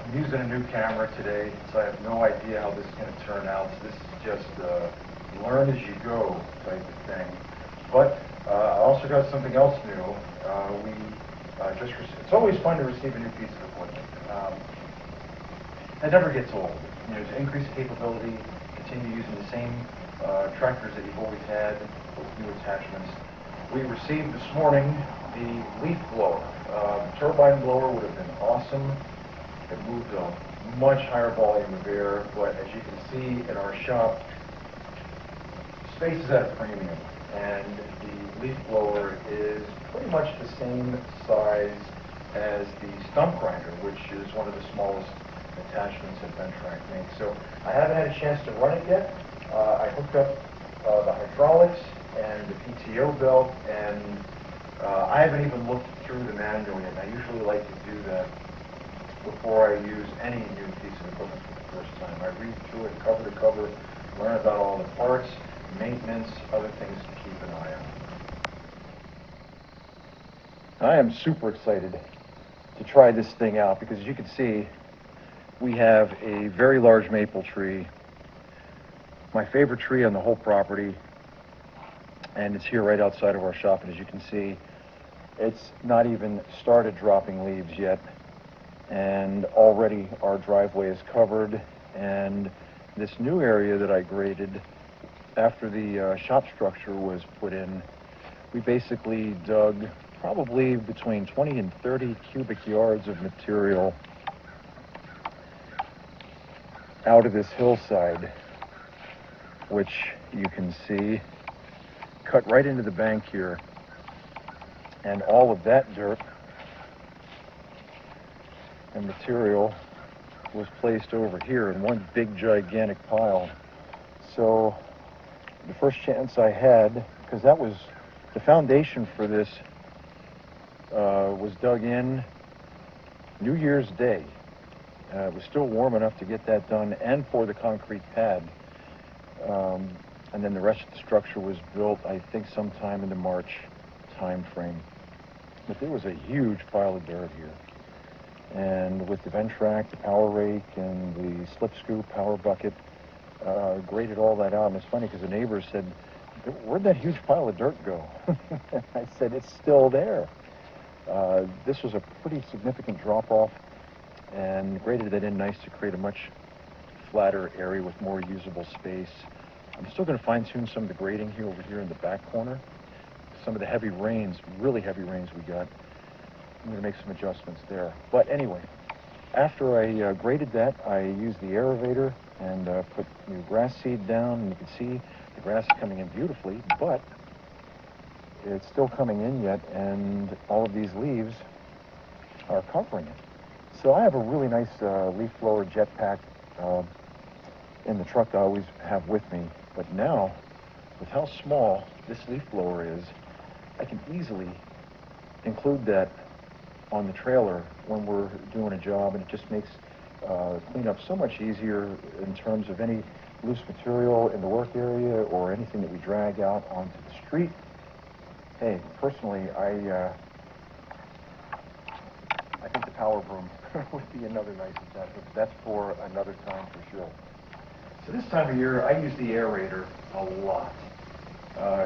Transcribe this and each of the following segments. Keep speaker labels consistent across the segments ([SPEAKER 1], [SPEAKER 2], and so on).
[SPEAKER 1] I'm using a new camera today, so I have no idea how this is going to turn out. So this is just learn as you go type of thing. But I also got something else new. It's always fun to receive a new piece of equipment. It never gets old. You know, to increase capability, continue using the same tractors that you've always had with new attachments. We received this morning the leaf blower. The turbine blower would have been awesome. It moved a much higher volume of air, but as you can see in our shop, space is at a premium, and the leaf blower is pretty much the same size as the stump grinder, which is one of the smallest attachments that Ventrac makes. So I haven't had a chance to run it yet. I hooked up the hydraulics and the PTO belt, and I haven't even looked through the manual yet. I usually like to do that before I use any new piece of equipment for the first time. I read through it cover to cover, learn about all the parts, maintenance, other things to keep an eye on. I am super excited to try this thing out because, as you can see, we have a very large maple tree, my favorite tree on the whole property, and it's here right outside of our shop. And as you can see, it's not even started dropping leaves yet, and already our driveway is covered. And this new area that I graded after the shop structure was put in, we basically dug probably between 20 and 30 cubic yards of material out of this hillside, which you can see cut right into the bank here. And all of that dirt and material was placed over here in one big gigantic pile. So the first chance I had, because that was the foundation for this, was dug in New Year's Day. It was still warm enough to get that done and pour the concrete pad. And then the rest of the structure was built, I think, sometime in the March time frame. But there was a huge pile of dirt here. And with the Ventrac, the power rake, and the slip scoop power bucket, graded all that out. And it's funny because the neighbors said, "Where'd that huge pile of dirt go?" I said, "It's still there." This was a pretty significant drop-off, and graded that in nice to create a much flatter area with more usable space. I'm still going to fine-tune some of the grading here over here in the back corner. Some of the heavy rains, really heavy rains we got, I'm going to make some adjustments there. But anyway, after I graded that, I used the Aera-Vator and put new grass seed down, and you can see the grass is coming in beautifully, but it's still coming in yet, and all of these leaves are covering it. So I have a really nice leaf blower jetpack in the truck I always have with me, but now, with how small this leaf blower is, I can easily include that on the trailer when we're doing a job, and it just makes cleanup so much easier in terms of any loose material in the work area or anything that we drag out onto the street. Hey, personally, I think the power broom would be another nice attachment, but that's for another time for sure. So this time of year, I use the aerator a lot.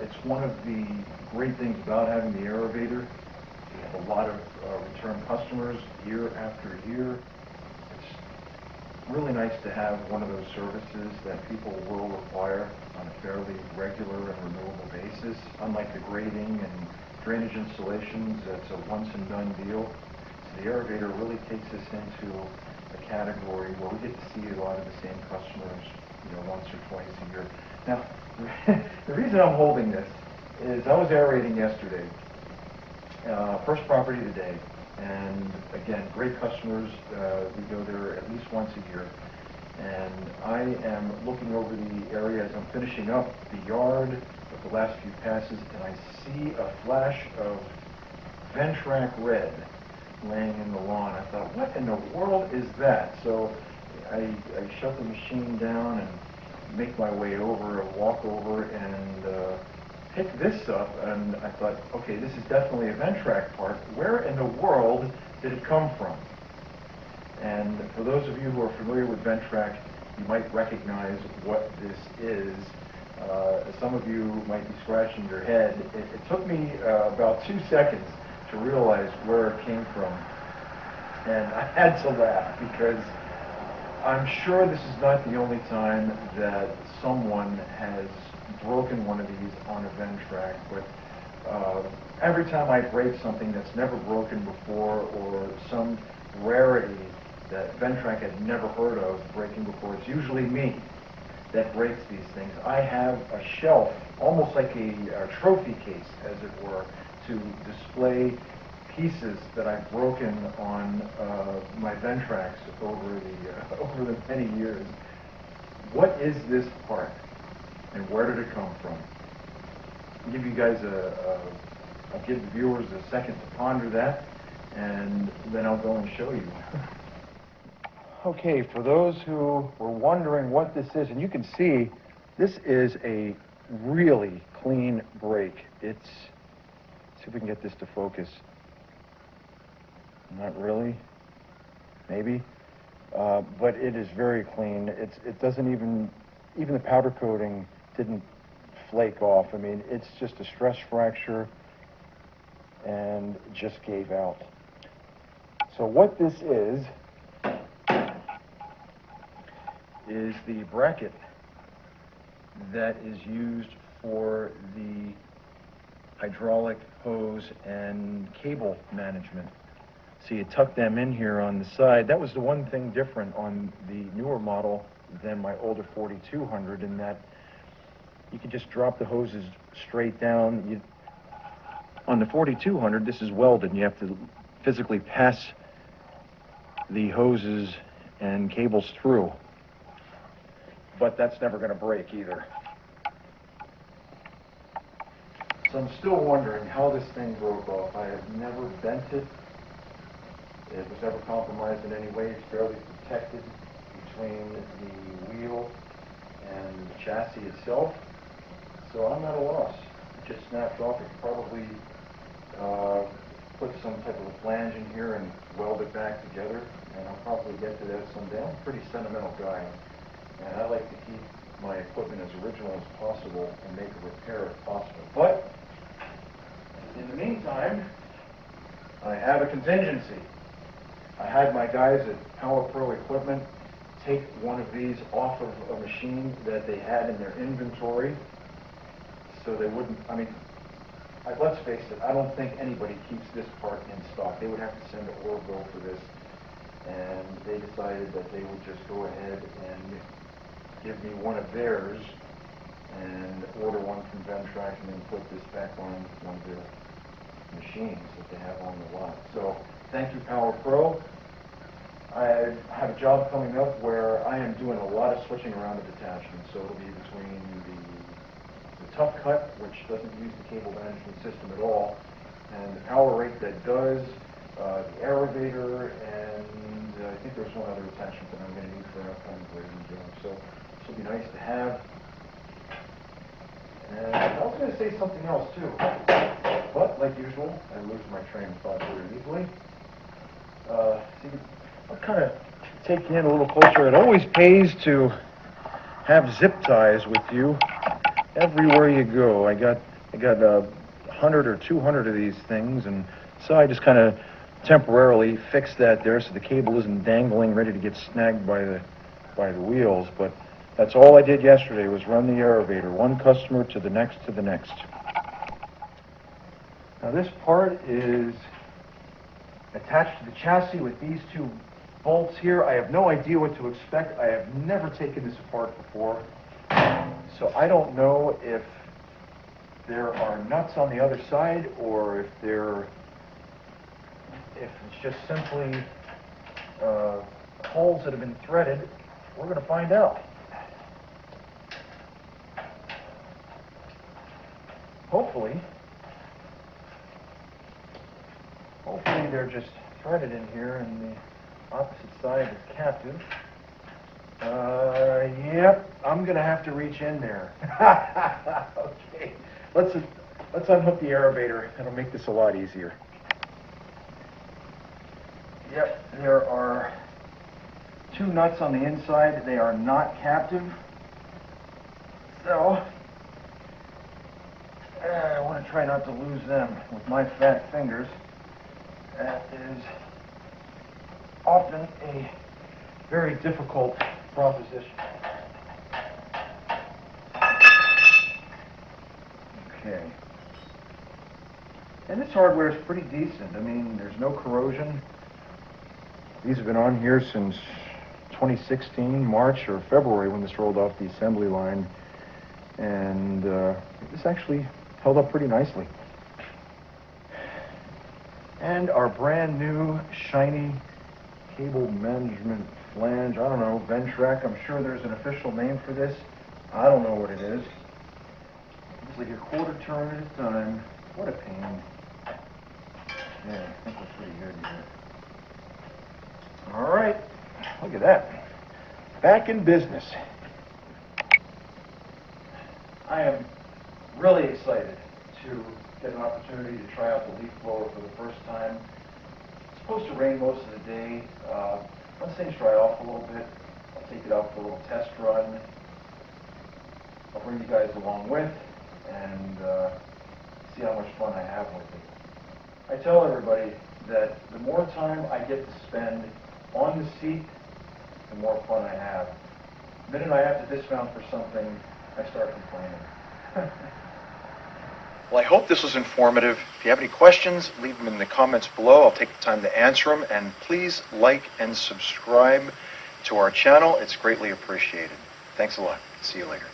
[SPEAKER 1] It's one of the great things about having the Aera-Vator. We have a lot of return customers year after year. It's really nice to have one of those services that people will require on a fairly regular and renewable basis. Unlike the grading and drainage installations, that's a once and done deal. So the Aera-Vator really takes us into a category where we get to see a lot of the same customers, once or twice a year. Now, the reason I'm holding this is I was aerating yesterday, first property of the day, and again, great customers. We go there at least once a year, and I am looking over the area as I'm finishing up the yard with the last few passes, and I see a flash of Ventrac red laying in the lawn. I thought, what in the world is that? So I shut the machine down and make my way over, walk over, and pick this up, and I thought, okay, this is definitely a Ventrac part. Where in the world did it come from? And for those of you who are familiar with Ventrac, you might recognize what this is. Some of you might be scratching your head. It took me about 2 seconds to realize where it came from. And I had to laugh because I'm sure this is not the only time that someone has broken one of these on a Ventrac, but every time I break something that's never broken before, or some rarity that Ventrac had never heard of breaking before, it's usually me that breaks these things. I have a shelf, almost like a trophy case, as it were, to display pieces that I've broken on my Ventracs over the many years. What is this part, and where did it come from? I'll give you guys I'll give the viewers a second to ponder that, and then I'll go and show you. Okay, for those who were wondering what this is, and you can see this is a really clean break. Let's see if we can get this to focus. Not really, maybe, but it is very clean. It doesn't even the powder coating didn't flake off. I mean, it's just a stress fracture and it just gave out. So what this is the bracket that is used for the hydraulic hose and cable management. So you tuck them in here on the side. That was the one thing different on the newer model than my older 4200, in that you could just drop the hoses straight down. On the 4200, this is welded, and you have to physically pass the hoses and cables through. But that's never going to break either. So I'm still wondering how this thing broke off. I have never bent it. It was never compromised in any way. It's barely protected between the wheel and the chassis itself. So I'm at a loss. It just snapped off. It probably put some type of a flange in here and weld it back together. And I'll probably get to that someday. I'm a pretty sentimental guy, and I like to keep my equipment as original as possible and make a repair if possible. But in the meantime, I have a contingency. I had my guys at Power Pro Equipment take one of these off of a machine that they had in their inventory, so they wouldn't, I mean, let's face it, I don't think anybody keeps this part in stock. They would have to send an order bill for this, and they decided that they would just go ahead and give me one of theirs and order one from Ventrac and then put this back on one of their machines that they have on the lot. So thank you, Power Pro. I have a job coming up where I am doing a lot of switching around of detachments. So it'll be between the Tough Cut, which doesn't use the cable management system at all, and the Power Rate that does, the Aera-Vator, and I think there's one other attachment that I'm going to need for an upcoming grading job. So this will be nice to have. And I was going to say something else too, but like usual, I lose my train of thought very easily. See, I'll kind of take you in a little closer. It always pays to have zip ties with you everywhere you go. I got 100 or 200 of these things, and so I just kind of temporarily fix that there so the cable isn't dangling ready to get snagged by the wheels. But that's all I did yesterday, was run the Aera-Vator, one customer to the next to the next. Now this part is attached to the chassis with these two bolts here. I have no idea what to expect. I have never taken this apart before, so I don't know if there are nuts on the other side or if it's just simply holes that have been threaded. We're going to find out. Hopefully they're just threaded in here and the opposite side is captive. Yep, I'm going to have to reach in there. Okay, let's unhook the Aera-Vator. That'll make this a lot easier. Yep, there are 2 nuts on the inside. They are not captive. So, I want to try not to lose them with my fat fingers. That is often a very difficult proposition. Okay. And this hardware is pretty decent. I mean, there's no corrosion. These have been on here since 2016, March or February, when this rolled off the assembly line. And this actually held up pretty nicely. And our brand new shiny cable management flange, I don't know, Ventrac, I'm sure there's an official name for this. I don't know what it is. It's like a quarter turn at a time. What a pain. Yeah, I think we're pretty good here. All right, look at that. Back in business. I am really excited to get an opportunity to try out the leaf blower for the first time. It's supposed to rain most of the day. Once things dry off a little bit, I'll take it out for a little test run. I'll bring you guys along with and see how much fun I have with it. I tell everybody that the more time I get to spend on the seat, the more fun I have. The minute I have to dismount for something, I start complaining. Well, I hope this was informative. If you have any questions, leave them in the comments below. I'll take the time to answer them. And please like and subscribe to our channel. It's greatly appreciated. Thanks a lot. See you later.